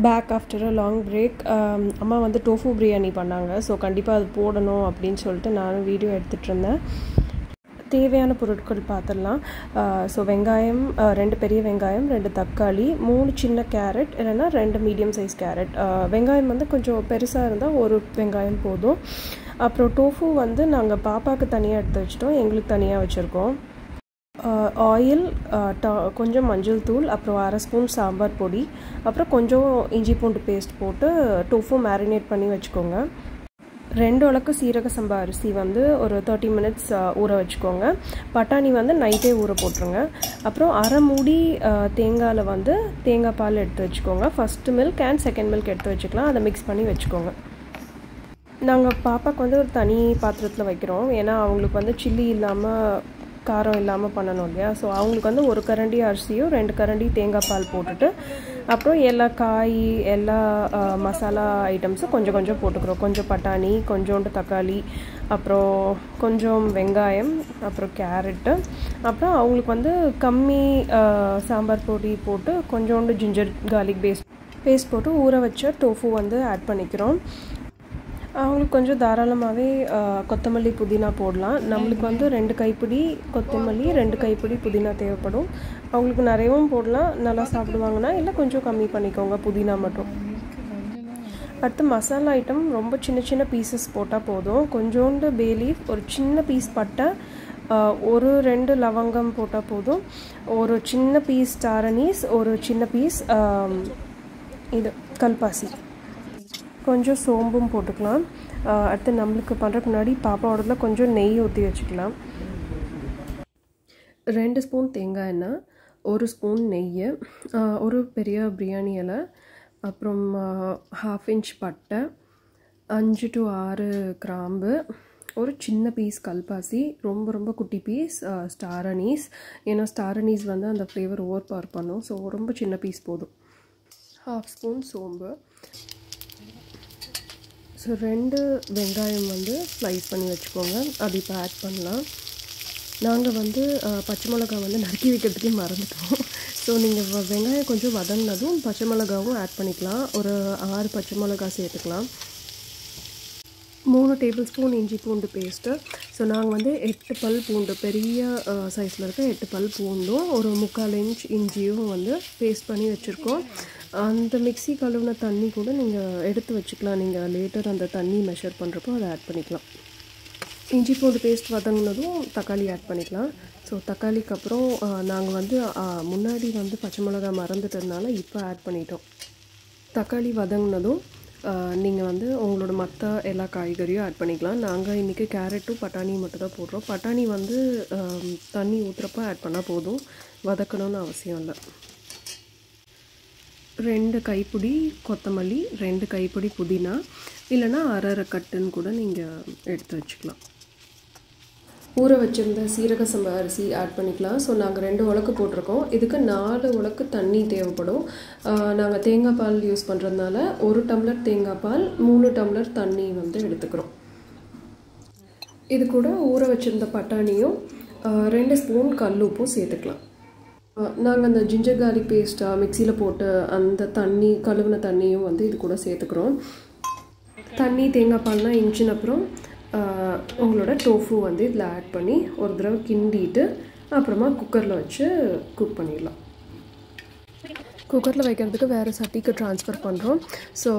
Back after a long break அம்மா வந்து tofu biryani பண்ணாங்க. ஸோ கண்டிப்பாக அது போடணும் அப்படின்னு சொல்லிட்டு நானும் வீடியோ எடுத்துகிட்டு இருந்தேன். தேவையான பொருட்கள் பார்த்துடலாம். ஸோ வெங்காயம் 2 பெரிய வெங்காயம், 2 தக்காளி, 3 சின்ன கேரட் இல்லைன்னா 2 மீடியம் சைஸ் கேரட். வெங்காயம் வந்து கொஞ்சம் பெருசாக இருந்தால் ஒரு வெங்காயம் போதும். அப்புறம் டோஃபு வந்து நாங்கள் பாப்பாவுக்கு தனியாக எடுத்து வச்சிட்டோம், எங்களுக்கு தனியாக வச்சுருக்கோம். ஆயில், கொஞ்சம் மஞ்சள் தூள், அப்புறம் 1/2 ஸ்பூன் சாம்பார் பொடி, அப்புறம் கொஞ்சம் இஞ்சி பூண்டு பேஸ்ட் போட்டு டோஃபு மேரினேட் பண்ணி வச்சுக்கோங்க. 2 உலக்கு சீரக சம்பா அரிசி வந்து ஒரு 30 மினிட்ஸ் ஊற வச்சுக்கோங்க. பட்டாணி வந்து நைட்டே ஊற போட்டுருங்க. அப்புறம் 1/2 மூடி தேங்காயில் வந்து தேங்காய் பால் எடுத்து வச்சுக்கோங்க. First milk and second milk எடுத்து வச்சுக்கலாம். அதை மிக்ஸ் பண்ணி வச்சுக்கோங்க. நாங்கள் பாப்பாவுக்கு வந்து ஒரு தனி பாத்திரத்தில் வைக்கிறோம், ஏன்னா அவங்களுக்கு வந்து சில்லி இல்லாமல் காரம் இல்லாமல் பண்ணணும் இல்லையா. ஸோ அவங்களுக்கு வந்து 1 கரண்டி அரிசியும் 2 கரண்டி தேங்காய் பால் போட்டுட்டு அப்புறம் எல்லா காய் எல்லா மசாலா ஐட்டம்ஸும் கொஞ்சம் கொஞ்சம் போட்டுக்கிறோம். கொஞ்சம் பட்டாணி, கொஞ்சோண்டு தக்காளி, அப்புறம் கொஞ்சம் வெங்காயம், அப்புறம் கேரட்டு, அப்புறம் அவங்களுக்கு வந்து கம்மி சாம்பார் பொடி போட்டு கொஞ்சோண்டு ஜிஞ்சர் கார்லிக் பேஸ்ட் போட்டு ஊற வச்ச டோஃபு வந்து ஆட் பண்ணிக்கிறோம். அவங்களுக்கு கொஞ்சம் தாராளமாகவே கொத்தமல்லி புதினா போடலாம். நம்மளுக்கு வந்து 2 கைப்பிடி கொத்தமல்லி, 2 கைப்பிடி புதினா தேவைப்படும். அவங்களுக்கு நிறையவும் போடலாம், நல்லா சாப்பிடுவாங்கன்னா, இல்லை கொஞ்சம் கம்மி பண்ணிக்கோங்க புதினா மட்டும். அடுத்து மசாலா ஐட்டம் ரொம்ப சின்ன சின்ன பீசஸ் போட்டால் போதும். கொஞ்சோண்டு பே லீஃப், ஒரு சின்ன பீஸ் பட்டை, 1-2 லவங்கம் போட்டால் போதும். ஒரு சின்ன பீஸ் ஸ்டார் அனீஸ், ஒரு சின்ன பீஸ் இது கல்பாசி, கொஞ்சம் சோம்பும் போட்டுக்கலாம். அடுத்து நம்மளுக்கு பண்ணுறதுக்கு முன்னாடி பாப்பாவோடதுல கொஞ்சம் நெய் ஊற்றி வச்சுக்கலாம். 2 ஸ்பூன் தேங்காய் எண்ணெய், 1 ஸ்பூன் நெய், ஒரு பெரிய பிரியாணி இலை, அப்புறம் 1/2 இன்ச் பட்டை, 5 to 6 கிராம்பு, ஒரு சின்ன பீஸ் கல்பாசி, ரொம்ப ரொம்ப குட்டி பீஸ் ஸ்டார் அனீஸ். ஏன்னா ஸ்டார் அனீஸ் வந்து அந்த ஃப்ளேவர் ஓவர் பவர் பண்ணும். ஸோ ரொம்ப சின்ன பீஸ் போதும். 1/2 ஸ்பூன் சோம்பு. ஸோ 2 வெங்காயம் வந்து ஸ்லைஸ் பண்ணி வச்சுக்கோங்க. அது இப்போ ஆட் பண்ணலாம். நாங்கள் வந்து பச்சை மிளகா வந்து நறுக்கி வைக்கிறதுக்கே மறந்துட்டோம். ஸோ நீங்கள் வெங்காயம் கொஞ்சம் வதங்கினதும் பச்சை மிளகாவும் ஆட் பண்ணிக்கலாம். ஒரு 6 பச்சை மிளகா சேர்த்துக்கலாம். 3 டேபிள் ஸ்பூன் இஞ்சி பூண்டு பேஸ்ட்டு. ஸோ நாங்கள் வந்து 8 பல் பூண்டு, பெரிய சைஸில் இருக்க 8 பல் பூண்டும் ஒரு 3/4 இன்ச் இஞ்சியும் வந்து பேஸ்ட் பண்ணி வச்சுருக்கோம். அந்த மிக்ஸி கழுவுன தண்ணி கூட நீங்கள் எடுத்து வச்சுக்கலாம். நீங்கள் லேட்டர் அந்த தண்ணி மெஷர் பண்ணுறப்போ அதை ஆட் பண்ணிக்கலாம். இஞ்சி பூண்டு பேஸ்ட் வதங்கினதும் தக்காளி ஆட் பண்ணிக்கலாம். ஸோ தக்காளிக்கு அப்புறம் நாங்கள் வந்து முன்னாடி வந்து பச்சை மிளகா மறந்துட்டதுனால இப்போ ஆட் பண்ணிட்டோம். தக்காளி வதங்கினதும் நீங்கள் வந்து உங்களோட மற்ற எல்லா காய்கறியும் ஆட் பண்ணிக்கலாம். நாங்கள் இன்றைக்கி கேரட்டும் பட்டாணியும் மட்டும் தான் போடுறோம். பட்டாணி வந்து தண்ணி ஊற்றுறப்ப ஆட் பண்ணால் போதும், வதக்கணும்னு அவசியம் இல்லை. 2 கைப்பிடி கொத்தமல்லி, 2 கைப்பிடி புதினா, இல்லைனா அரை கட்டுன்னு கூட நீங்கள் எடுத்து வச்சுக்கலாம். ஊற வச்சுருந்த சீரக சம்பா அரிசி ஆட் பண்ணிக்கலாம். ஸோ நாங்கள் 2 உலக்கு போட்டிருக்கோம். இதுக்கு 4 உலக்கு தண்ணி தேவைப்படும். நாங்கள் தேங்காய் பால் யூஸ் பண்ணுறதுனால 1 டம்ளர் தேங்காய் பால், 3 டம்ளர் தண்ணி வந்து எடுத்துக்கிறோம். இது கூட ஊற வச்சுருந்த பட்டாணியும் 2 ஸ்பூன் கல் உப்பும் சேர்த்துக்கலாம். நாங்கள் அந்த ஜிஞ்சர் கார்லிக் பேஸ்ட்டாக மிக்சியில் போட்டு அந்த தண்ணி கழுவின தண்ணியும் வந்து இது கூட சேர்த்துக்கிறோம். தண்ணி தேங்காய் பால்லாம் இன்ச்சின அப்புறம் உங்களோட டோஃபு வந்து இதில் ஆட் பண்ணி ஒரு தடவை கிண்டிட்டு அப்புறமா குக்கரில் வச்சு குக் பண்ணிடலாம். குக்கரில் வைக்கிறதுக்கு வேறு சட்டிக்கு ட்ரான்ஸ்ஃபர் பண்ணுறோம். ஸோ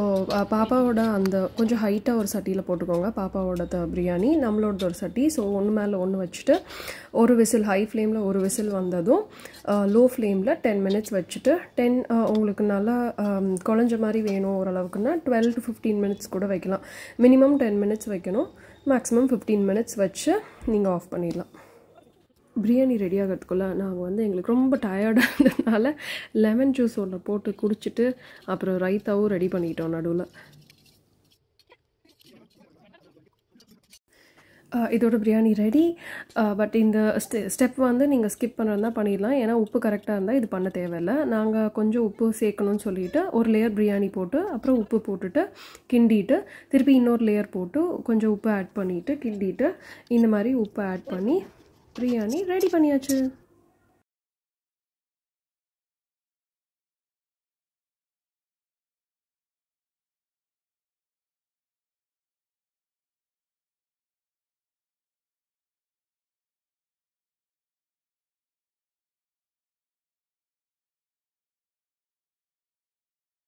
பாப்பாவோட அந்த கொஞ்சம் ஹைட்டாக ஒரு சட்டியில் போட்டுக்கோங்க. பாப்பாவோட பிரியாணி, நம்மளோட ஒரு சட்டி. ஸோ ஒன்று மேலே ஒன்று வச்சுட்டு ஒரு விசில், ஹை ஃப்ளேமில் ஒரு விசில் வந்ததும் லோ ஃப்ளேமில் 10 மினிட்ஸ் வச்சுட்டு உங்களுக்கு நல்லா குழஞ்ச மாதிரி வேணும் ஓரளவுக்குன்னா 12 to 15 மினிட்ஸ் கூட வைக்கலாம். மினிமம் 10 மினிட்ஸ் வைக்கணும், மேக்ஸிமம் 15 மினிட்ஸ் வச்சு நீங்கள் ஆஃப் பண்ணிடலாம். பிரியாணி ரெடி ஆகிறதுக்குள்ளே நாங்கள் வந்து எங்களுக்கு ரொம்ப டயர்டாக இருந்ததுனால லெமன் ஜூஸ் ஒன்று போட்டு குடிச்சிட்டு அப்புறம் ரைத்தாவும் ரெடி பண்ணிட்டோம் நடுவில். இதோட பிரியாணி ரெடி. பட் இந்த ஸ்டெப் வந்து நீங்கள் ஸ்கிப் பண்ணுறதா பண்ணிடலாம், ஏன்னா உப்பு கரெக்டாக இருந்தால் இது பண்ண தேவையில்லை. நாங்கள் கொஞ்சம் உப்பு சேர்க்கணும்னு சொல்லிவிட்டு ஒரு லேயர் பிரியாணி போட்டு அப்புறம் உப்பு போட்டுட்டு கிண்டிட்டு திருப்பி இன்னொரு லேயர் போட்டு கொஞ்சம் உப்பு ஆட் பண்ணிவிட்டு கிண்டிட்டு இந்த மாதிரி உப்பு ஆட் பண்ணி பிரியாணி ரெடி பண்ணியாச்சு.